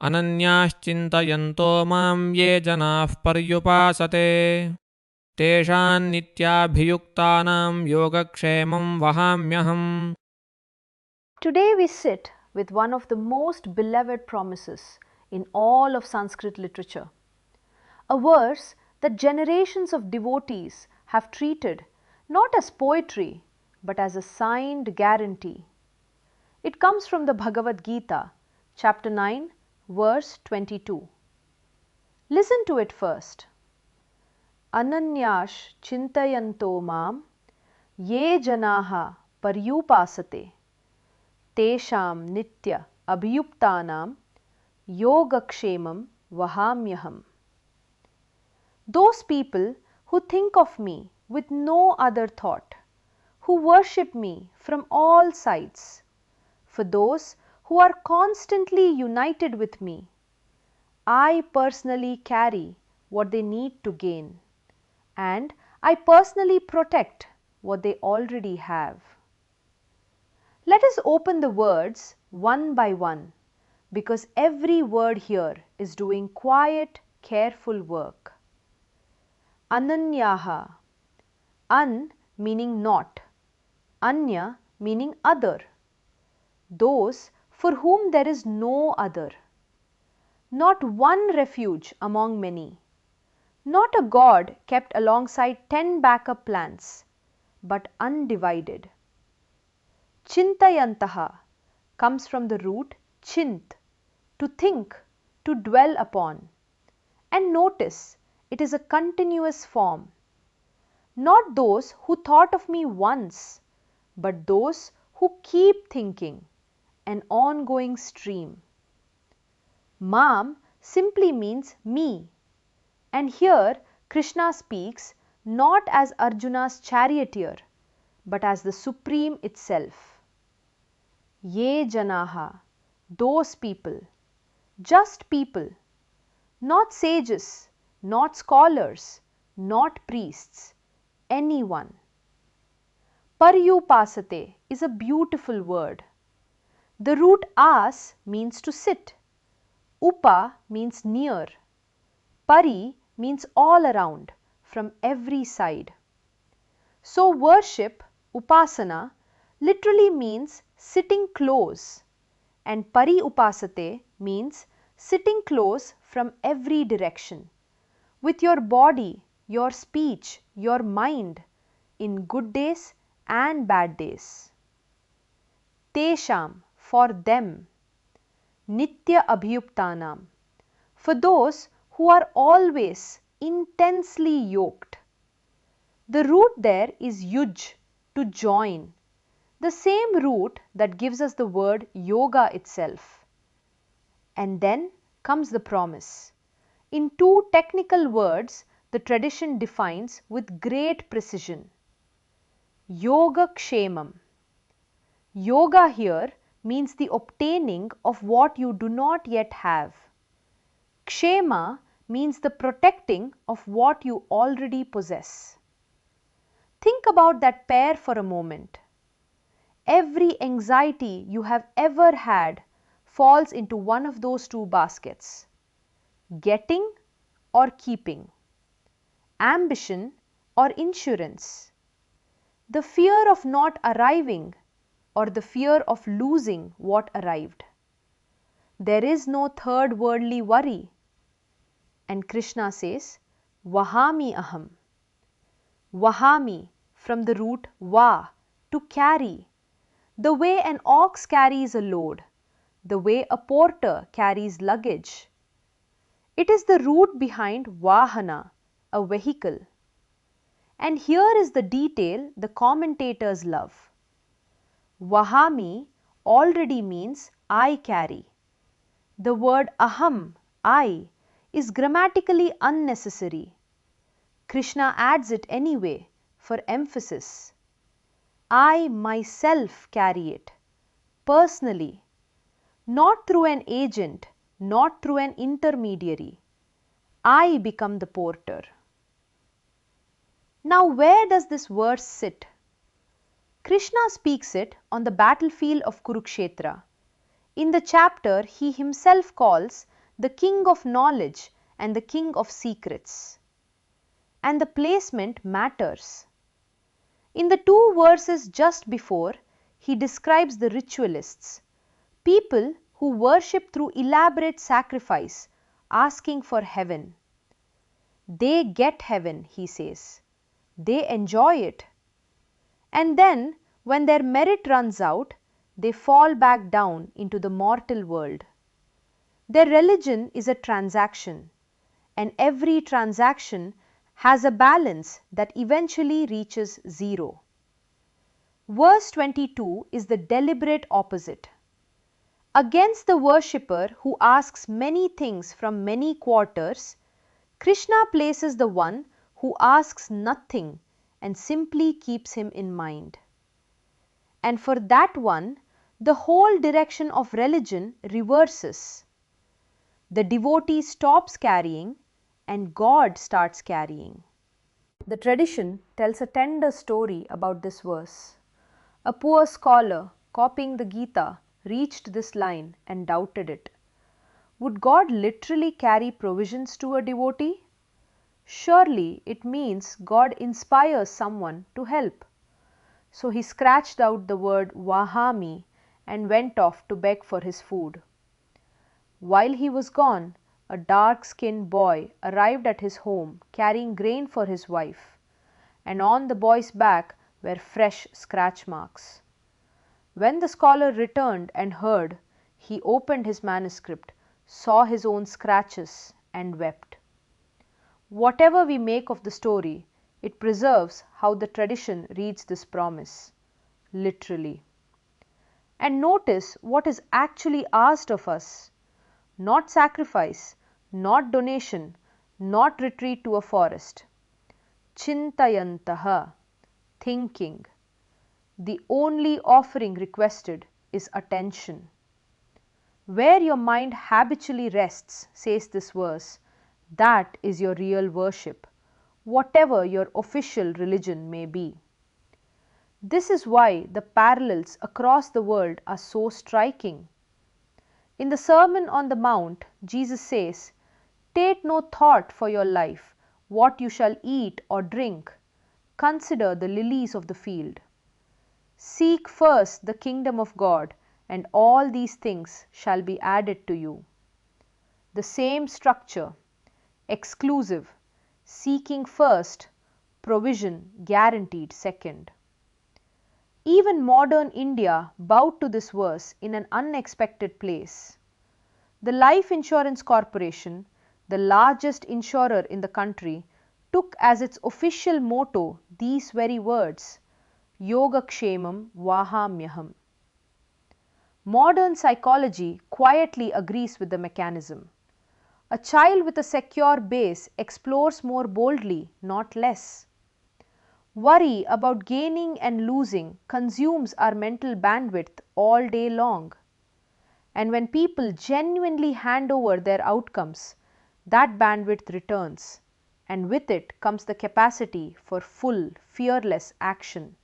ananyāś cintayanto mam ye janāh paryupāsate teshān nityābhiyuktānam yogakshemam vahāmyaham. Today we sit with one of the most beloved promises in all of Sanskrit literature, a verse that generations of devotees have treated not as poetry but as a signed guarantee. It comes from the Bhagavad Gita, chapter 9, verse 22. Listen to it first. Ananyāś cintayanto mam ye janāha paryupāsate tesham nitya abhiyuktānam Yogakshemam vahāmyaham. Those people who think of me with no other thought, who worship me from all sides, for those who are constantly united with me, I personally carry what they need to gain, and I personally protect what they already have. Let us open the words one by one, because every word here is doing quiet, careful work. Ananyaha. An meaning not, Anya meaning other, those for whom there is no other. Not one refuge among many, not a God kept alongside 10 backup plans, but undivided. Chintayantaha comes from the root chint, to think, to dwell upon. And notice, it is a continuous form. Not those who thought of me once, but those who keep thinking, an ongoing stream. Mam simply means me, and here Krishna speaks not as Arjuna's charioteer, but as the Supreme itself. Ye janaha, those people, just people, not sages, not scholars, not priests, anyone. Paryupasate is a beautiful word. The root as means to sit, upa means near, pari means all around, from every side. So worship, upasana, literally means sitting close, and paryupasate means sitting close from every direction, with your body, your speech, your mind, in good days and bad days. Tesham, for them. Nitya abhiyuktanam, for those who are always intensely yoked. The root there is yuj, to join, the same root that gives us the word yoga itself. And then comes the promise. In two technical words, the tradition defines with great precision. Yogakshemam. Yoga here means the obtaining of what you do not yet have. Kshema means the protecting of what you already possess. Think about that pair for a moment. Every anxiety you have ever had falls into one of those two baskets: getting or keeping, ambition or insurance, the fear of not arriving or the fear of losing what arrived. There is no third worldly worry. And Krishna says, Vahami aham. Vahami from the root va, to carry. The way an ox carries a load, the way a porter carries luggage. It is the root behind vahana, a vehicle. And here is the detail the commentators love. Vahami already means I carry. The word aham, I, is grammatically unnecessary. Krishna adds it anyway for emphasis. I myself carry it, personally, not through an agent, not through an intermediary. I become the porter. Now, where does this verse sit? Krishna speaks it on the battlefield of Kurukshetra, in the chapter he himself calls the king of knowledge and the king of secrets. And the placement matters. In the two verses just before, he describes the ritualists, people who worship through elaborate sacrifice, asking for heaven. They get heaven, he says. They enjoy it. And then, when their merit runs out, they fall back down into the mortal world. Their religion is a transaction, and every transaction has a balance that eventually reaches zero. Verse 22 is the deliberate opposite. Against the worshipper who asks many things from many quarters, Krishna places the one who asks nothing and simply keeps him in mind. And for that one, the whole direction of religion reverses. The devotee stops carrying and God starts carrying. The tradition tells a tender story about this verse. A poor scholar copying the Gita reached this line and doubted it. Would God literally carry provisions to a devotee? Surely it means God inspires someone to help. So he scratched out the word Vahami and went off to beg for his food. While he was gone, a dark-skinned boy arrived at his home carrying grain for his wife, and on the boy's back were fresh scratch marks. When the scholar returned and heard, he opened his manuscript, saw his own scratches, and wept. Whatever we make of the story, it preserves how the tradition reads this promise, literally. And notice what is actually asked of us. Not sacrifice, not donation, not retreat to a forest. Chintayantaha, thinking. The only offering requested is attention. Where your mind habitually rests, says this verse, that is your real worship, whatever your official religion may be. This is why the parallels across the world are so striking. In the Sermon on the Mount, Jesus says, "Take no thought for your life, what you shall eat or drink. Consider the lilies of the field. Seek first the kingdom of God, and all these things shall be added to you." The same structure, exclusive, seeking first, provision guaranteed second. Even modern India bowed to this verse in an unexpected place. The Life Insurance Corporation, the largest insurer in the country, took as its official motto these very words, Yogakshemam Vahāmi. Modern psychology quietly agrees with the mechanism. A child with a secure base explores more boldly, not less. Worry about gaining and losing consumes our mental bandwidth all day long. And when people genuinely hand over their outcomes, that bandwidth returns, and with it comes the capacity for full, fearless action,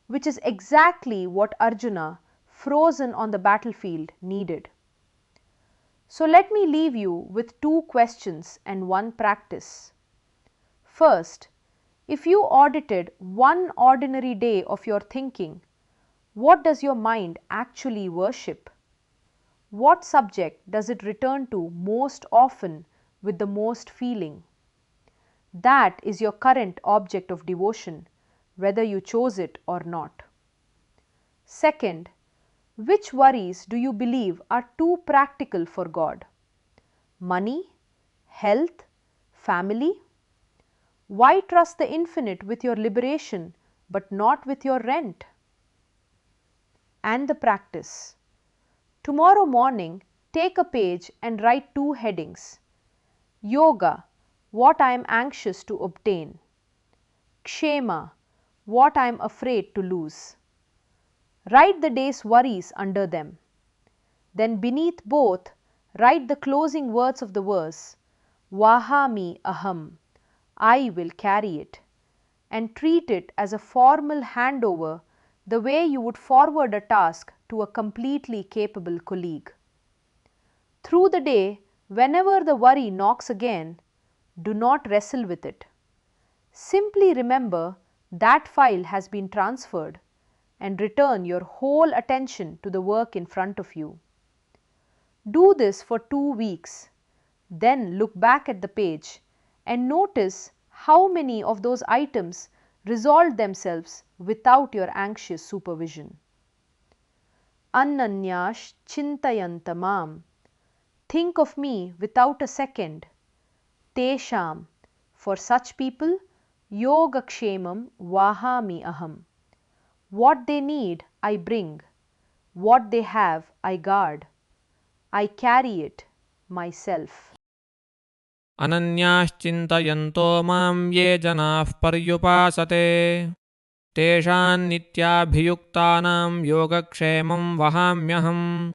which is exactly what Arjuna, frozen on the battlefield, needed. So let me leave you with two questions and one practice. First, if you audited one ordinary day of your thinking, what does your mind actually worship? What subject does it return to most often with the most feeling? That is your current object of devotion, whether you chose it or not. Second, which worries do you believe are too practical for God? Money, health, family? Why trust the infinite with your liberation but not with your rent? And the practice. Tomorrow morning, take a page and write two headings. Yoga, what I am anxious to obtain. Kshema, what I am afraid to lose. Write the day's worries under them. Then beneath both, write the closing words of the verse, Vahami aham, I will carry it, and treat it as a formal handover the way you would forward a task to a completely capable colleague. Through the day, Whenever the worry knocks again, do not wrestle with it. Simply remember that file has been transferred and return your whole attention to the work in front of you. Do this for 2 weeks. Then look back at the page and notice how many of those items resolved themselves without your anxious supervision. Ananyāś cintayanto. Think of me without a second. Tesham. For such people, Yogakshemam vahāmi aham. What they need, I bring. What they have, I guard. I carry it myself. ananyāś cintayanto mam ye janāః paryupāsate teshān nityābhiyuktānam yogakshemam vahāmyaham.